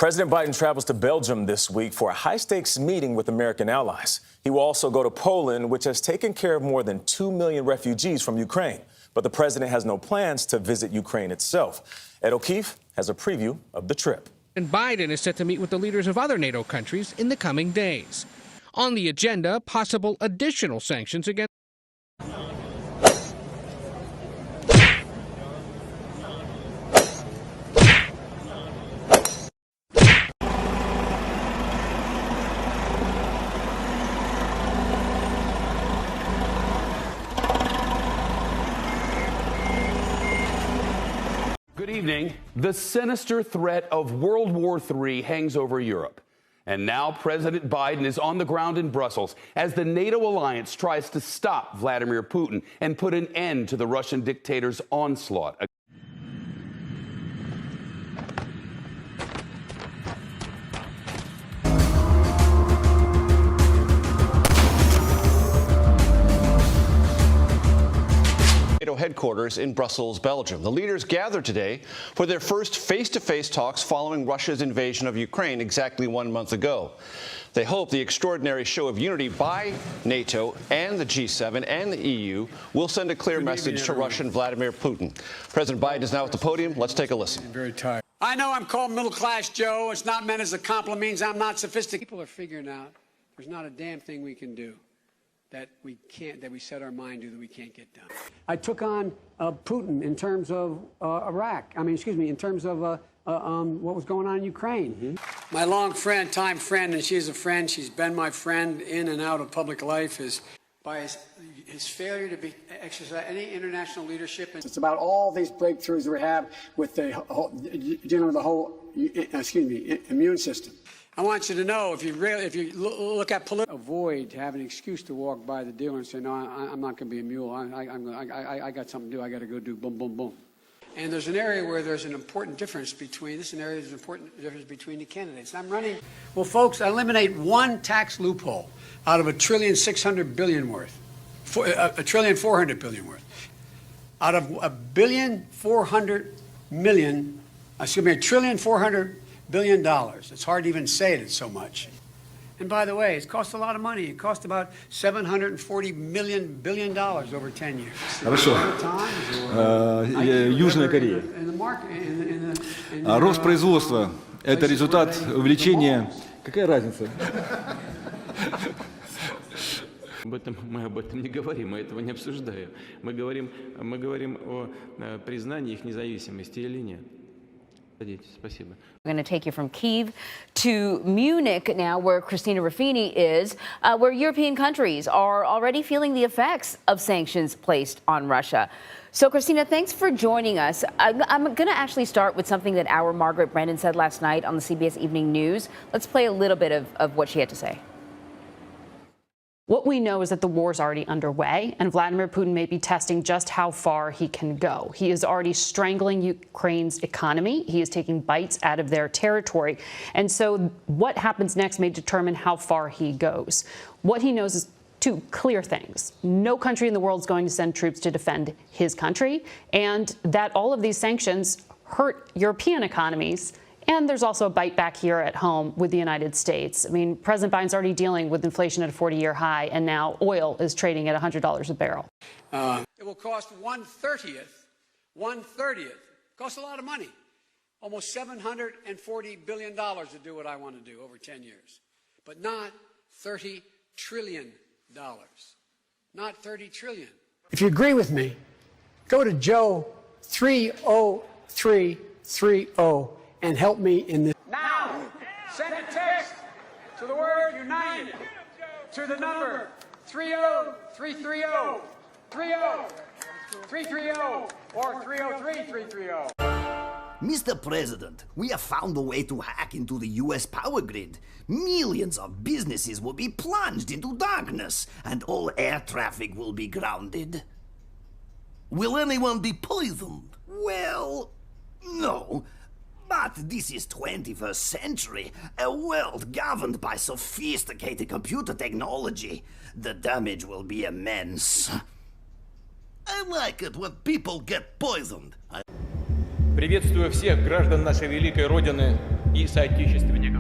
President Biden travels to Belgium this week for a high-stakes meeting with American allies. He will also go to Poland, which has taken care of more than 2 million refugees from Ukraine. But the president has no plans to visit Ukraine itself. Ed O'Keefe has a preview of the trip. And Biden is set to meet with the leaders of other NATO countries in the coming days. On the agenda, possible additional sanctions against Good evening. The sinister threat of World War III hangs over Europe. And now President Biden is on the ground in Brussels as the NATO alliance tries to stop Vladimir Putin and put an end to the Russian dictator's onslaught. NATO headquarters in Brussels, Belgium. The leaders gathered today for their first face-to-face talks following Russia's invasion of Ukraine exactly 1 month ago. They hope the extraordinary show of unity by NATO and the G7 and the EU will send a clear message to Russian Vladimir Putin. President Biden is now at the podium. Let's take a listen. I'm very tired. I know I'm called middle class, Joe. It's not meant as a compliment. Means I'm not sophisticated. People are figuring out there's not a damn thing we can do that we set our mind to that we can't get done. I took on Putin in terms of Iraq. In terms of what was going on in Ukraine. Mm-hmm. My long friend, time friend, and she's a friend. She's been my friend in and out of public life. Is by his failure to exercise any international leadership. It's about all these breakthroughs that we have with dealing with the whole immune system. I want you to know, if you look at political, avoid having an excuse to walk by the dealer and say, no, I'm not going to be a mule. I got something to do. I got to go do boom, boom, boom. And there's an area where there's an important difference between the candidates. I'm running. Well, folks, eliminate one tax loophole out of $1.6 trillion worth, $1.4 trillion worth, out of $1.4 billion. It's hard to even say it, it's so much. And by the way, it's cost a lot of money. It cost about $740 billion over 10 years. Хорошо. Южная Корея. Рост производства – это результат увеличения. Какая разница? Мы об этом не говорим, мы этого не обсуждаем. Мы говорим о признании их независимости или нет. Спасибо. We're going to take you from Kyiv to Munich now, where Christina Ruffini is, where European countries are already feeling the effects of sanctions placed on Russia. So, Christina, thanks for joining us. I'm going to actually start with something that our Margaret Brennan said last night on the CBS Evening News. Let's play a little bit of what she had to say. What we know is that the war is already underway, and Vladimir Putin may be testing just how far he can go. He is already strangling Ukraine's economy. He is taking bites out of their territory. And so what happens next may determine how far he goes. What he knows is two clear things. No country in the world is going to send troops to defend his country, and that all of these sanctions hurt European economies. And there's also a bite back here at home with the United States. I mean, President Biden's already dealing with inflation at a 40-year high, and now oil is trading at $100 a barrel. It will cost 1/30th, costs a lot of money, almost $740 billion to do what I want to do over 10 years, but not $30 trillion. Not $30 trillion. If you agree with me, go to Joe 30330 and help me in this. Now, send a text to the word united to the number 30330, 30330, or 303330. Mr. President, we have found a way to hack into the U.S. power grid. Millions of businesses will be plunged into darkness, and all air traffic will be grounded. Will anyone be poisoned? Well, no. But this is 21st century, a world governed by sophisticated computer technology. The damage will be immense. I like it when people get poisoned. Приветствую всех граждан нашей великой Родины и соотечественников.